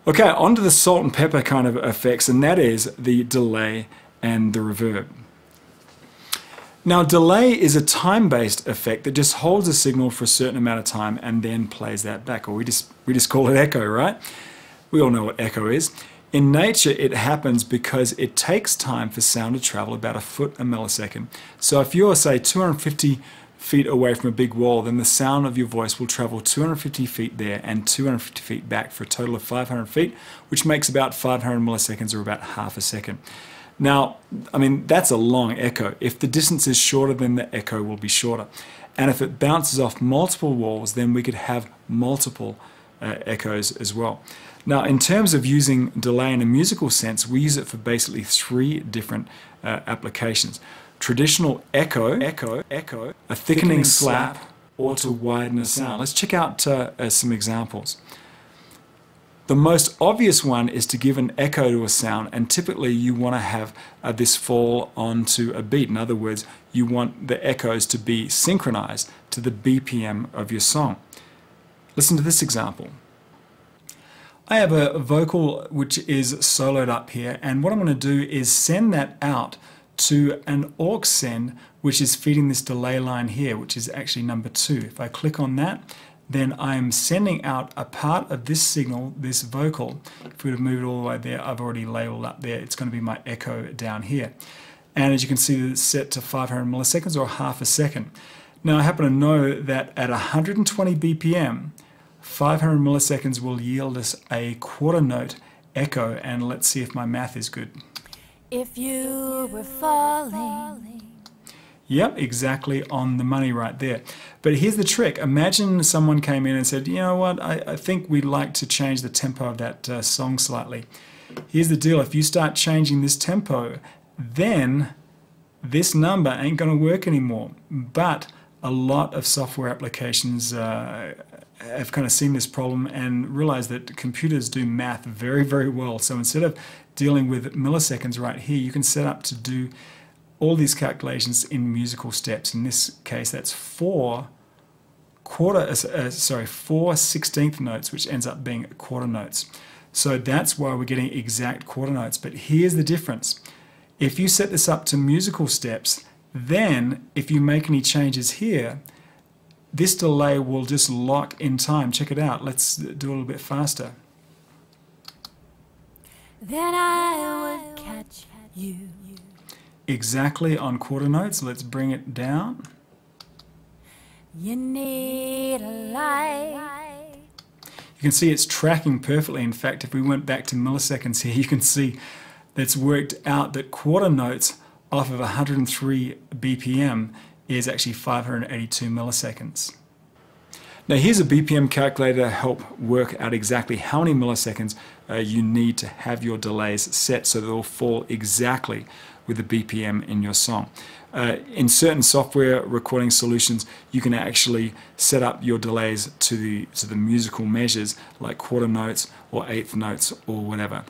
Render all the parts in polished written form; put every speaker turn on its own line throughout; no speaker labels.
Okay, on to the salt and pepper kind of effects, and that is the delay and the reverb. Now, delay is a time-based effect that just holds a signal for a certain amount of time and then plays that back, or we just call it echo, right? We all know what echo is. In nature, it happens because it takes time for sound to travel about a foot a millisecond. So if you're, say, 250 feet away from a big wall, then the sound of your voice will travel 250 feet there and 250 feet back for a total of 500 feet, which makes about 500 milliseconds, or about half a second. Now, I mean, that's a long echo. If the distance is shorter, then the echo will be shorter. And if it bounces off multiple walls, then we could have multiple echoes as well. Now, in terms of using delay in a musical sense, we use it for basically 3 different applications. Traditional echo, a thickening slap, or to widen a sound. Let's check out some examples. The most obvious one is to give an echo to a sound, and typically you want to have this fall onto a beat. In other words, you want the echoes to be synchronized to the BPM of your song. Listen to this example. I have a vocal which is soloed up here, and what I'm going to do is send that out to an aux send, which is feeding this delay line here, which is actually number 2. If I click on that, then I'm sending out a part of this signal, this vocal. If we would have moved it all the way there, I've already labeled up there. It's going to be my echo down here. And as you can see, it's set to 500 milliseconds, or half a second. Now, I happen to know that at 120 BPM, 500 milliseconds will yield us a quarter note echo, and let's see if my math is good.
If you were falling.
Yep, exactly on the money right there. But here's the trick. Imagine someone came in and said, you know what, I think we'd like to change the tempo of that song slightly. Here's the deal. If you start changing this tempo, then this number ain't going to work anymore. But a lot of software applications have kind of seen this problem and realized that computers do math very, very well. So instead of dealing with milliseconds right here, you can set up to do all these calculations in musical steps. In this case, that's 4 16th notes, which ends up being quarter notes. So that's why we're getting exact quarter notes. But here's the difference. If you set this up to musical steps, then if you make any changes here, this delay will just lock in time. Check it out. Let's do a little bit faster.
Then I would catch you.
Exactly on quarter notes. Let's bring it down.
You need a light.
You can see it's tracking perfectly. In fact, if we went back to milliseconds here, you can see that's worked out that quarter notes off of 103 BPM is actually 582 milliseconds. Now here's a BPM calculator to help work out exactly how many milliseconds you need to have your delays set so they'll fall exactly with the BPM in your song. In certain software recording solutions, you can actually set up your delays to the musical measures like quarter notes or eighth notes or whatever.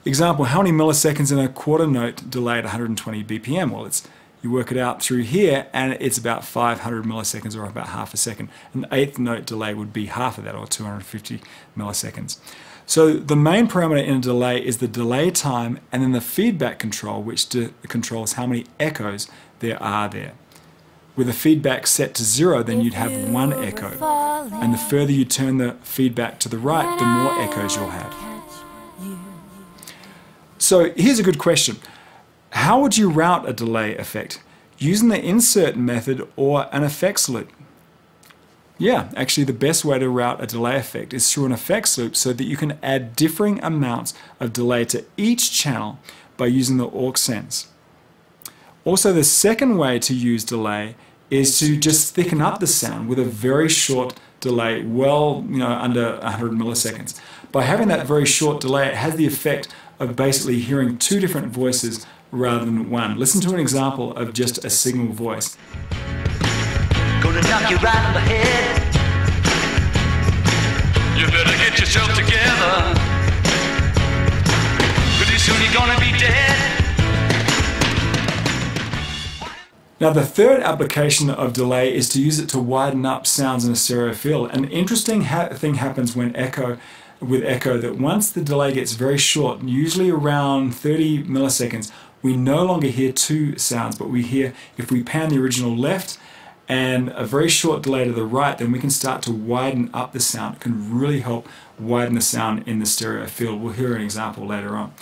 Example, how many milliseconds in a quarter note delay at 120 BPM? Well, you work it out through here and it's about 500 milliseconds, or about half a second. An eighth note delay would be half of that, or 250 milliseconds. So the main parameter in a delay is the delay time, and then the feedback control, which controls how many echoes there are there. With the feedback set to 0, then you'd have 1 echo. And the further you turn the feedback to the right, the more echoes you'll have. So here's a good question. How would you route a delay effect? Using the insert method or an effects loop? Yeah, actually the best way to route a delay effect is through an effects loop, so that you can add differing amounts of delay to each channel by using the aux sends. Also, the second way to use delay is to just thicken up the sound with a very short delay, under 100 milliseconds. By having that very short delay, it has the effect of basically hearing 2 different voices rather than 1. Listen to an example of just a single voice.
Gonna knock you right on the head. You better get yourself together. Pretty soon you're gonna be dead.
Now the third application of delay is to use it to widen up sounds in a stereo field. An interesting thing happens when echo with echo that once the delay gets very short, usually around 30 milliseconds, we no longer hear two sounds, but we hear, if we pan the original left and a very short delay to the right, then we can start to widen up the sound. It can really help widen the sound in the stereo field. We'll hear an example later on.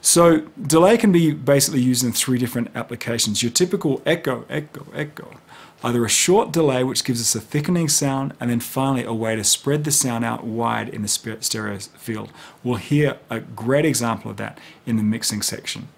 So delay can be basically used in three different applications. Your typical echo, echo, echo. Either a short delay, which gives us a thickening sound, and then finally a way to spread the sound out wide in the stereo field. We'll hear a great example of that in the mixing section.